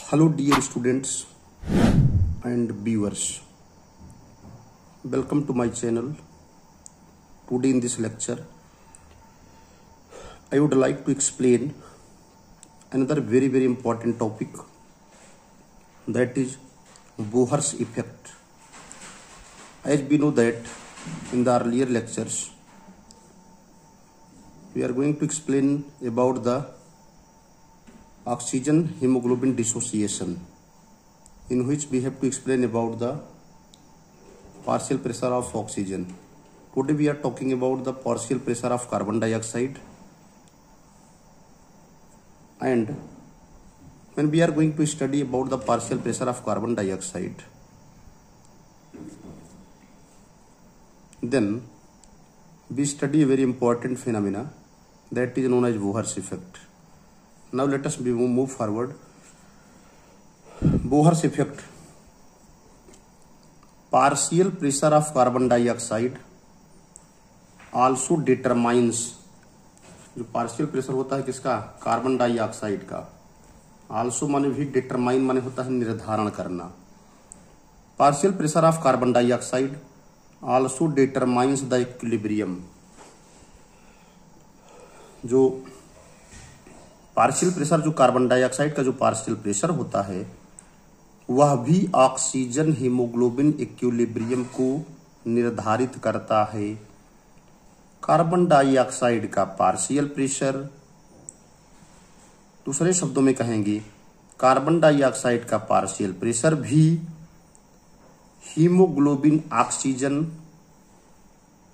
Hello dear students and viewers, welcome to my channel. Today in this lecture I would like to explain another very important topic, that is Bohr's effect. As we know that in the earlier lectures we are going to explain about the oxygen hemoglobin dissociation, in which we have to explain about the partial pressure of oxygen. Today we are talking about the partial pressure of carbon dioxide, and when we are going to study about the partial pressure of carbon dioxide, then we study a very important phenomena that is known as Bohr's effect. Now let us move forward. Bohr's effect. Partial pressure of carbon dioxide also determines, जो partial pressure होता है किसका, carbon dioxide का, also माने भी determine माने होता है निर्धारण करना. Partial pressure of carbon dioxide also determines the equilibrium. जो पार्शियल प्रेशर, जो कार्बन डाइऑक्साइड का जो पार्शियल प्रेशर होता है, वह भी ऑक्सीजन हीमोग्लोबिन इक्विलिब्रियम को निर्धारित करता है. कार्बन डाइऑक्साइड का पार्शियल प्रेशर, दूसरे शब्दों में कहेंगे कार्बन डाइऑक्साइड का पार्शियल प्रेशर भी हीमोग्लोबिन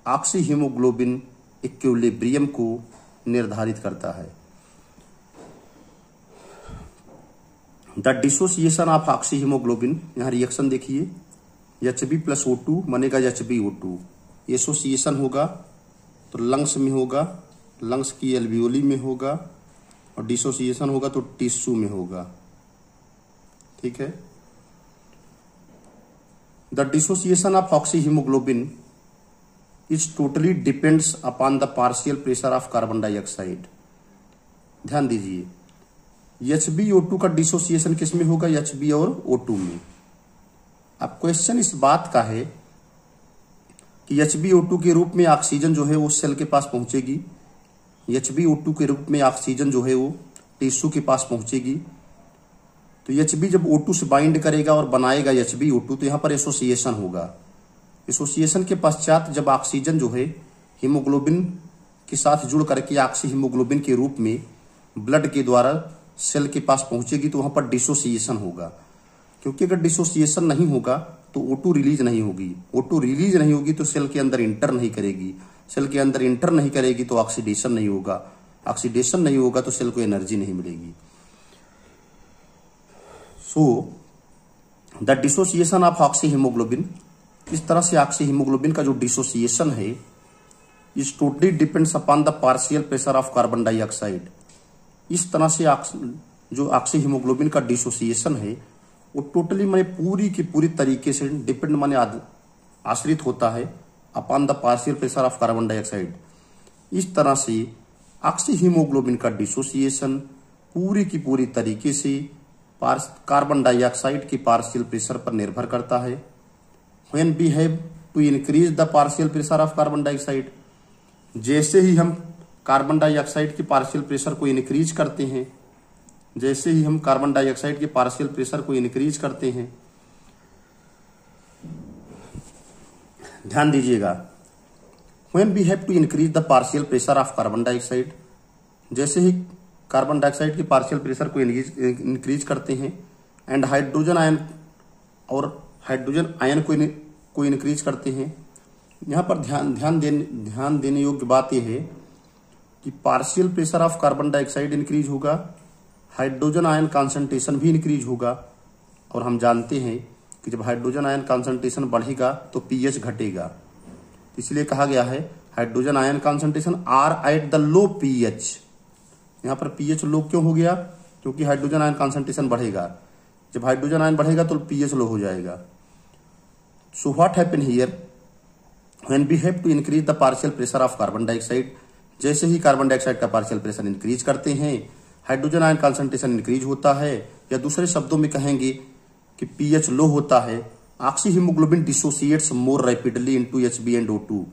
ऑक्सी हीमोग्लोबिन इक्विलिब्रियम को निर्धारित करता है. The dissociation of oxy haemoglobin, यहाँ रिएक्शन देखिए, Hb+O2 बनेगा HbO2. एसोसिएशन होगा तो लंग्स में होगा, लंग्स की एल्वियोली में होगा, और डिसोसिएशन होगा तो टिश्यू में होगा. ठीक है. The dissociation of oxy haemoglobin is totally depends upon the partial pressure of carbon dioxide. ध्यान दीजिए, HbO2 का डिसोसिएशन किस में होगा, Hb और O2 में. अब क्वेश्चन इस बात का है कि HbO2 के रूप में ऑक्सीजन जो है वो सेल के पास पहुंचेगी, HbO2 के रूप में ऑक्सीजन जो है वो टिश्यू के पास पहुंचेगी. तो Hb जब O2 से बाइंड करेगा और बनाएगा HbO2, तो यहाँ पर एसोसिएशन होगा. एसोसिएशन के पश्चात जब ऑक्सीजन जो है हीमोग्लोबिन के साथ जुड़ करके ऑक्सी हीमोग्लोबिन के रूप में ब्लड के द्वारा सेल के पास पहुंचेगी, तो वहां पर डिसोसिएशन होगा. क्योंकि अगर डिसोसिएशन नहीं होगा तो O2 रिलीज नहीं होगी. O2 रिलीज नहीं होगी तो सेल के अंदर इंटर नहीं करेगी. सेल के अंदर इंटर नहीं करेगी तो ऑक्सीडेशन नहीं होगा. ऑक्सीडेशन नहीं होगा तो सेल को एनर्जी नहीं मिलेगी. So the dissociation of oxy haemoglobin, इस तरह से ऑक्सी हीमोग्लोबिन का जो डिसोसिएशन है, is totally depends upon the partial pressure of carbon dioxide. इस तरह से जो ऑक्सी हीमोग्लोबिन का डिसोसिएशन है वो टोटली माने पूरी की पूरी तरीके से डिपेंड माने आश्रित होता है upon the partial pressure of carbon dioxide. इस तरह से ऑक्सी हीमोग्लोबिन का डिसोसिएशन पूरी की पूरी तरीके से कार्बन डाइऑक्साइड के पार्शियल प्रेशर पर निर्भर करता है. When we have to increase the partial pressure of carbon dioxide, जैसे ही हम कार्बन डाइऑक्साइड के पार्शियल प्रेशर को इंक्रीज करते हैं, जैसे ही हम कार्बन डाइऑक्साइड के पार्शियल प्रेशर को इंक्रीज करते हैं, ध्यान दीजिएगा, when we have to increase the partial pressure of carbon dioxide, जैसे ही कार्बन डाइऑक्साइड के पार्शियल प्रेशर को इंक्रीज करते हैं, एंड हाइड्रोजन आयन और हाइड्रोजन आयन को इंक्रीज करते हैं. यहाँ पर ध्यान देने योग्य बात यह है कि partial pressure of carbon dioxide increase होगा, हाइड्रोजन आयन कॉन्सेंट्रेशन भी इंक्रीज होगा. और हम जानते हैं कि जब हाइड्रोजन आयन कॉन्सेंट्रेशन बढ़ेगा तो पीएच घटेगा. इसलिए कहा गया है hydrogen ion concentration are at the low pH. यहाँ पर पीएच लो क्यों हो गया, क्योंकि हाइड्रोजन आयन कॉन्सेंट्रेशन बढ़ेगा. जब हाइड्रोजन आयन बढ़ेगा तो पीएच लो हो जाएगा. So what happen here, when we have to increase the partial pressure of carbon dioxide, जैसे ही कार्बन डाइऑक्साइड का पार्शियल प्रेशर इंक्रीज करते हैं, हाइड्रोजन आयन कॉन्सेंट्रेशन इंक्रीज होता है, या दूसरे शब्दों में कहेंगे कि पीएच लो होता है, oxy haemoglobin dissociates more rapidly into HB and O2।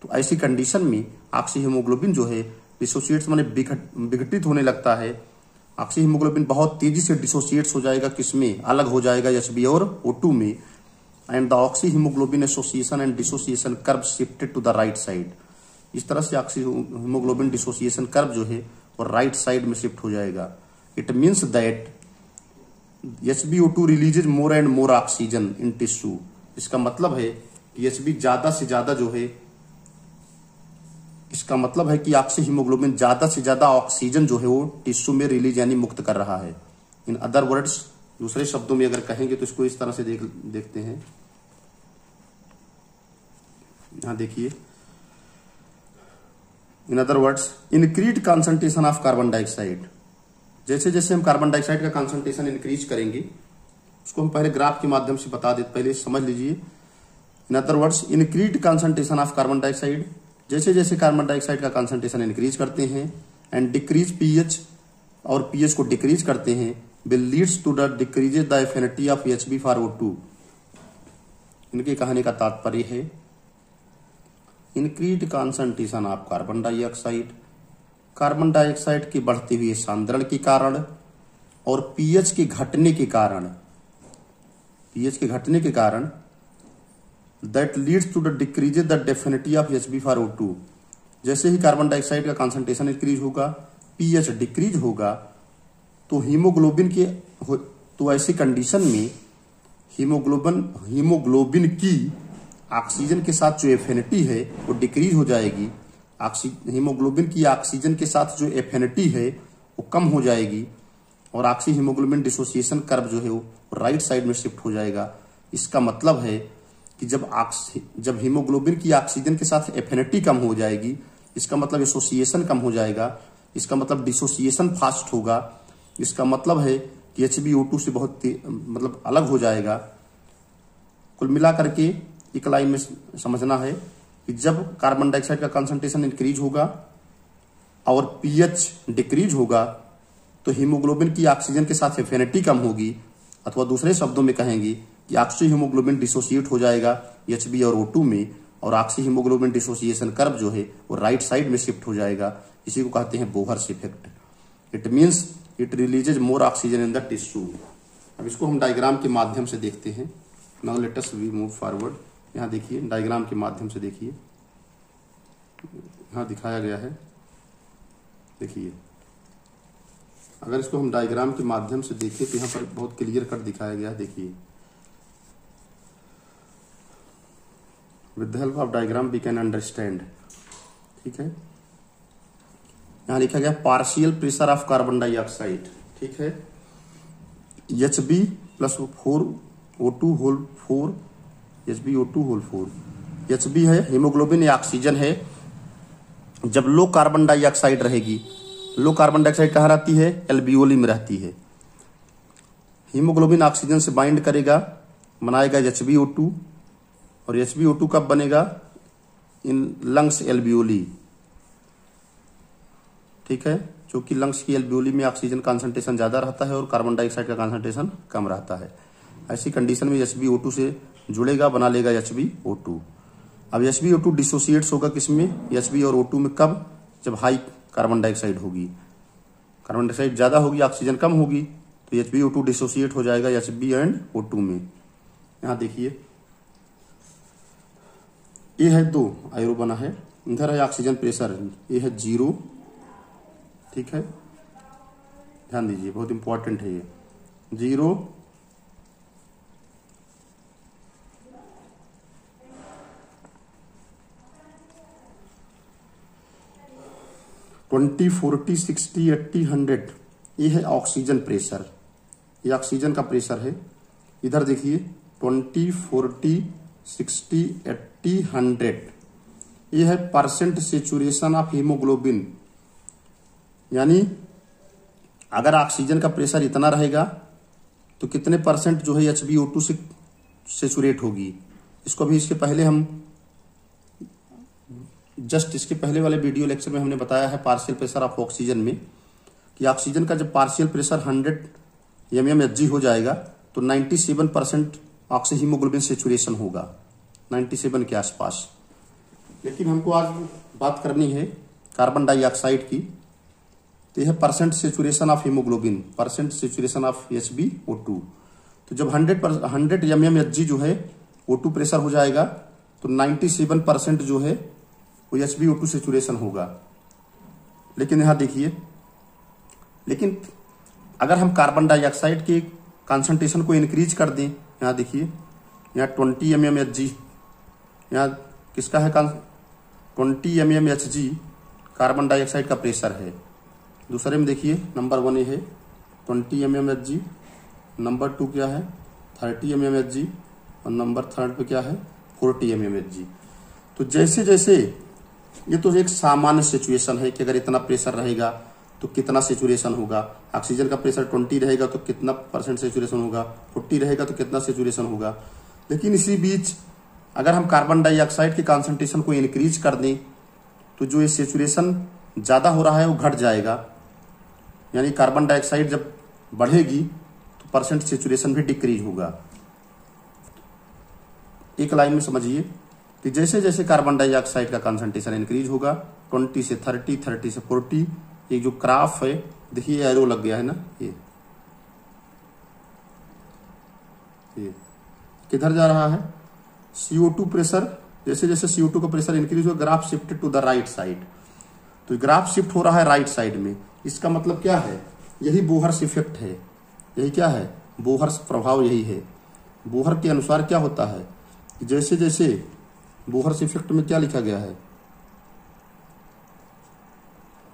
तो ऐसी कंडीशन में ऑक्सी हीमोग्लोबिन जो है डिसोसिएट्स माने विघटित होने लगता है। ऑक्सी हीमोग्लोबिन बहुत तेजी से डिसोसिएट्स हो जाएगा, किसमें, अलग हो जाएगा एचबी और O2 में। And the oxy haemoglobin association and dissociation curve shifted to the right side. इस तरह से ऑक्सी हीमोग्लोबिन डिसोसिएशन कर्व जो है वो राइट साइड में शिफ्ट हो जाएगा। It means that HbO2 releases more and more oxygen in tissue. इसका मतलब है कि HB ज्यादा से ज्यादा जो है, इसका मतलब है कि ऑक्सी हीमोग्लोबिन ज्यादा से ज्यादा ऑक्सीजन जो है वो टिश्यू में रिलीज यानी मुक्त कर रहा है। इन अदर वर्ड्स, दूसरे शब्दों में अगर कहेंगे तो इसको इस तरह से देखते हैं। यहां देखिए, इन other words increase concentration of carbon dioxide. जैसे जैसे हम कार्बन डाइऑक्साइड का कॉन्सेंट्रेशन इंक्रीज करेंगे, उसको हम पहले ग्राफ के माध्यम से बता देते, पहले समझ लीजिए। In other words increase concentration of carbon dioxide, जैसे जैसे कार्बन डाइऑक्साइड का कॉन्सेंट्रेशन इंक्रीज करते हैं एंड डिक्रीज पीएच, और पीएच को डिक्रीज करते हैं, will leads to the decreases the affinity of Hb for O2। इनके कहने का तात्पर्य है increase concentration of carbon dioxide, carbon dioxide के बढ़ते हुए सांद्रण के कारण और पीएच के घटने के कारण that leads to the decreases the affinity of Hb for O2। जैसे ही कार्बन डाइऑक्साइड का कॉन्सेंट्रेशन इंक्रीज होगा, पीएच डिक्रीज होगा, तो तो ऐसी कंडीशन में हीमोग्लोबिन की ऑक्सीजन के साथ जो एफिनिटी है वो डिक्रीज हो जाएगी। हीमोग्लोबिन की ऑक्सीजन के साथ जो एफिनिटी है वो कम हो जाएगी और ऑक्सी हीमोग्लोबिन डिसोसिएशन कर्व जो है वो राइट साइड में शिफ्ट हो जाएगा। इसका मतलब है कि जब हीमोग्लोबिन की ऑक्सीजन के साथ एफिनिटी कम हो जाएगी, इसका मतलब एसोसिएशन कम हो जाएगा, इसका मतलब डिसोसिएशन फास्ट होगा, इसका मतलब है कि HbO2 से बहुत मतलब अलग हो जाएगा। कुल मिला करके एक लाइन में समझना है कि जब कार्बन डाइऑक्साइड का कंसंट्रेशन इंक्रीज होगा और पीएच डिक्रीज होगा तो हीमोग्लोबिन की ऑक्सीजन के साथ एफिनिटी कम होगी, अथवा दूसरे शब्दों में कहेंगे कि ऑक्सी हीमोग्लोबिन डिसोसिएट हो जाएगा HB और O2 में, और ऑक्सी हीमोग्लोबिन डिसोसिएशन कर्व जो है वो राइट साइड में शिफ्ट हो जाएगा। इसी को कहते हैं Bohr's effect. It means it releases more oxygen in the tissue. अब इसको हम डायग्राम के माध्यम से देखते हैं। Now let us we move forward. यहाँ देखिए, डायग्राम के माध्यम से देखिए, यहाँ दिखाया गया है। देखिए, अगर इसको हम डायग्राम के माध्यम से देखें तो यहाँ पर बहुत क्लियर कट दिखाया गया है। देखिए, with the help of diagram we can understand. ठीक है, यहाँ लिखा गया partial pressure of carbon dioxide. ठीक है, HB plus 4 O2 whole 4 HbO2 whole 4। HB है हीमोग्लोबिन या ऑक्सीजन है। जब लो कार्बन डाइऑक्साइड रहेगी, लो कार्बन डाइऑक्साइड कहाँ रहती है, एल्बियोली में रहती है। हीमोग्लोबिन ऑक्सीजन से बाइंड करेगा, बनाएगा HbO2, और HbO2 कब बनेगा, इन लंग्स एल्बियोली। ठीक है, क्योंकि लंग्स की एल्बियोली में ऑक्सीजन कॉन्सेंट्रेशन ज्यादा रहता है और कार्बन डाइऑक्साइड का कॉन्सेंट्रेशन कम रहता है। ऐसी कंडीशन में HbO2 से जुड़ेगा, बना लेगा HbO2। अब HbO2 डिसोसिएट्स होगा किसमें, HB और O2 में, कब, जब हाई कार्बन डाइऑक्साइड होगी, कार्बन डाइऑक्साइड ज्यादा होगी, ऑक्सीजन कम होगी, तो HbO2 डिसोसिएट हो जाएगा HB एंड O2 में। यहाँ देखिए, ये है 2 आयरो बना है, इधर है ऑक्सीजन प्रेशर, ये है 0। ठीक है, ध्यान दीजिए, बहुत इंपॉर्टेंट है ये 0, 20, 40, 60, 80, 100, ये है ऑक्सीजन प्रेशर, ये ऑक्सीजन का प्रेशर है। इधर देखिए 20, 40, 60, 80, 100, ये है परसेंट सेचुरेशन ऑफ हीमोग्लोबिन। यानी अगर ऑक्सीजन का प्रेशर इतना रहेगा तो कितने परसेंट जो है HbO2 से सेचुरेट होगी। इसको भी इसके पहले हम जस्ट इसके पहले वाले वीडियो लेक्चर में हमने बताया है पार्शियल प्रेशर ऑफ ऑक्सीजन में, कि ऑक्सीजन का जब पार्शियल प्रेशर 100 mmHg हो जाएगा तो 97% ऑक्सीहीमोग्लोबिन सेचुरेशन होगा, 97 के आसपास। लेकिन हमको आज बात करनी है कार्बन डाइऑक्साइड की, तो यह percent saturation of haemoglobin, percent saturation of HbO2। तो जब 100 mmHg जो है O2 प्रेशर हो जाएगा तो 97% जो है वो HbO2 सेचुरेशन होगा। लेकिन यहां देखिए, लेकिन अगर हम कार्बन डाइऑक्साइड के कंसंट्रेशन को इंक्रीज कर दें, यहाँ देखिए, यहाँ 20 mmHg, यहाँ किसका है 20 mmHg कार्बन डाइऑक्साइड का प्रेशर है। दूसरे में देखिए नंबर 1 है 20 mmHg, नंबर 2 क्या है 30 mmHg और नंबर 3 पे क्या है 40 mmHg। तो जैसे जैसे ये तो एक सामान्य सिचुएशन है कि अगर इतना प्रेशर रहेगा तो कितना सेचुरेशन होगा, ऑक्सीजन का प्रेशर 20 रहेगा तो कितना परसेंट सेचुरेशन होगा, 40 रहेगा तो कितना सेचुरेशन होगा। लेकिन इसी बीच अगर हम कार्बन डाइऑक्साइड के कंसंट्रेशन को इंक्रीज कर दें तो जो ये सेचुरेशन ज़्यादा हो रहा है वो घट जाएगा, यानी कार्बन डाइऑक्साइड जब बढ़ेगी तो परसेंट सेचुरेशन भी डिक्रीज होगा। एक लाइन में समझिए कि जैसे जैसे कार्बन डाइऑक्साइड का कंसंट्रेशन इंक्रीज होगा 20 से 30, 30 से 40, ये जो ग्राफ है देखिए एरो लग गया है ना, ये किधर जा रहा है, CO2 प्रेशर, जैसे जैसे CO2 का प्रेशर इंक्रीज होगा graph shifted to the right side. तो ग्राफ शिफ्ट हो रहा है राइट साइड में, इसका मतलब क्या है, यही बोहर्स इफेक्ट है, यही क्या है बोहर्स प्रभाव, यही है। बोहर के अनुसार क्या होता है, जैसे जैसे बोहर्स इफेक्ट में क्या लिखा गया है,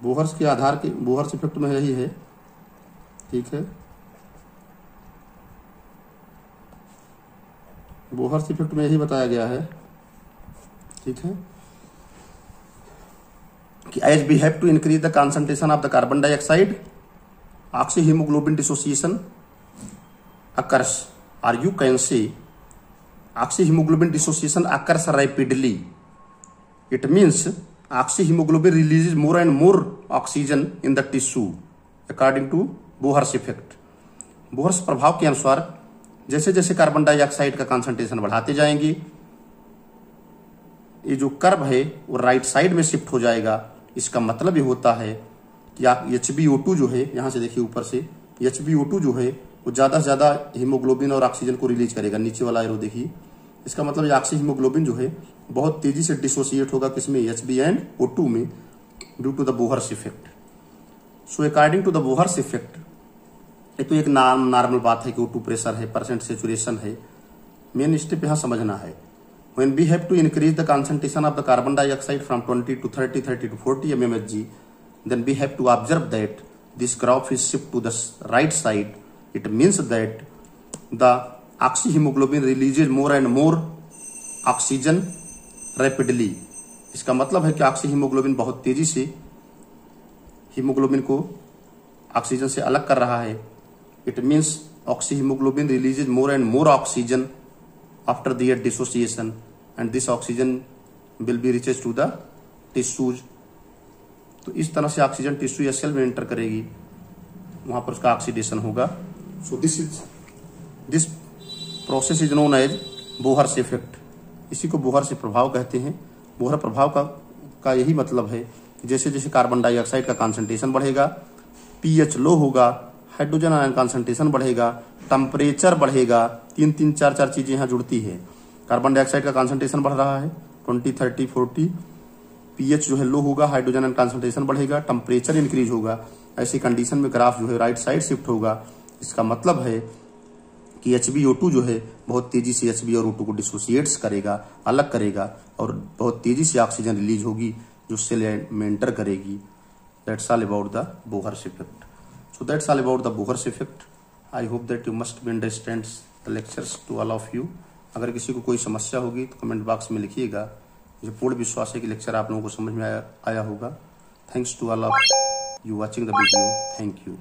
बोहर्स के आधार के, बोहर्स इफेक्ट में यही है, ठीक है, बोहर्स इफेक्ट में यही बताया गया है, ठीक है, कि as we have to increase the concentration of the carbon dioxide oxyhaemoglobin dissociation occurs, or you can say oxyhemoglobin dissociation occurs rapidly. It means oxyhemoglobin releases more and more oxygen in the tissue according to Bohr's effect. Bohr's प्रभाव के अनुसार जैसे जैसे carbon dioxide का concentration बढ़ाते जाएंगे ये जो कर्व है वो राइट साइड में शिफ्ट हो जाएगा। इसका मतलब ये होता है कि आप HbO2 जो है, यहां से देखिए ऊपर से, HbO2 जो है वो ज़्यादा से ज़्यादा हीमोग्लोबिन और ऑक्सीजन को रिलीज करेगा। नीचे वाला एरो देखिए, इसका मतलब ऑक्सी हीमोग्लोबिन जो है बहुत तेजी से डिसोसिएट होगा किसमें, HbO2 में, due to the Bohr's effect. So according to the Bohr's effect, ये तो एक नॉर्मल बात है कि O2 प्रेशर है, परसेंट सेचुरेशन है। मेन स्टेप यहाँ समझना है, when we have to increase the concentration of the carbon dioxide from 20 to 30, 30 to 40 mmHg, then we have to observe that this graph is shift to the right side. It means that the oxyhemoglobin releases more and more oxygen rapidly. इसका मतलब है कि oxyhaemoglobin बहुत तेजी से haemoglobin को oxygen से अलग कर रहा है। It means oxyhemoglobin releases more and more oxygen after their dissociation, and this oxygen will be reaches to the tissues. तो इस तरह से ऑक्सीजन टिश्यू या सेल में एंटर करेगी, वहां पर उसका ऑक्सीडेशन होगा। So this process is known as Bohr's effect. इसी को बोहर्स प्रभाव कहते हैं। बोहर प्रभाव का यही मतलब है कि जैसे जैसे कार्बन डाइऑक्साइड का कंसंट्रेशन बढ़ेगा, पीएच लो होगा, हाइड्रोजन आयन कंसंट्रेशन बढ़ेगा, टेम्परेचर बढ़ेगा, 3-4 चीजें यहाँ जुड़ती है। कार्बन डाइऑक्साइड का कंसंट्रेशन बढ़ रहा है 20, 30, 40, पीएच जो है लो होगा, हाइड्रोजन आयन कंसंट्रेशन बढ़ेगा, टेम्परेचर इंक्रीज होगा। ऐसी कंडीशन में ग्राफ जो है राइट साइड शिफ्ट होगा। इसका मतलब है कि HbO2 जो है बहुत तेजी से Hb और O2 को डिसोसिएट्स करेगा, अलग करेगा, और बहुत तेजी से ऑक्सीजन रिलीज होगी जो सेल में एंटर करेगी। That's all about the Bohr's effect. So that's all about the Bohr's effect. I hope that you must be understands the lectures to all of you. अगर किसी को कोई समस्या होगी तो कमेंट बॉक्स में लिखिएगा। मुझे पूर्ण विश्वास है कि लेक्चर आप लोगों को समझ में आया होगा। Thanks to all of you watching the video. Thank you.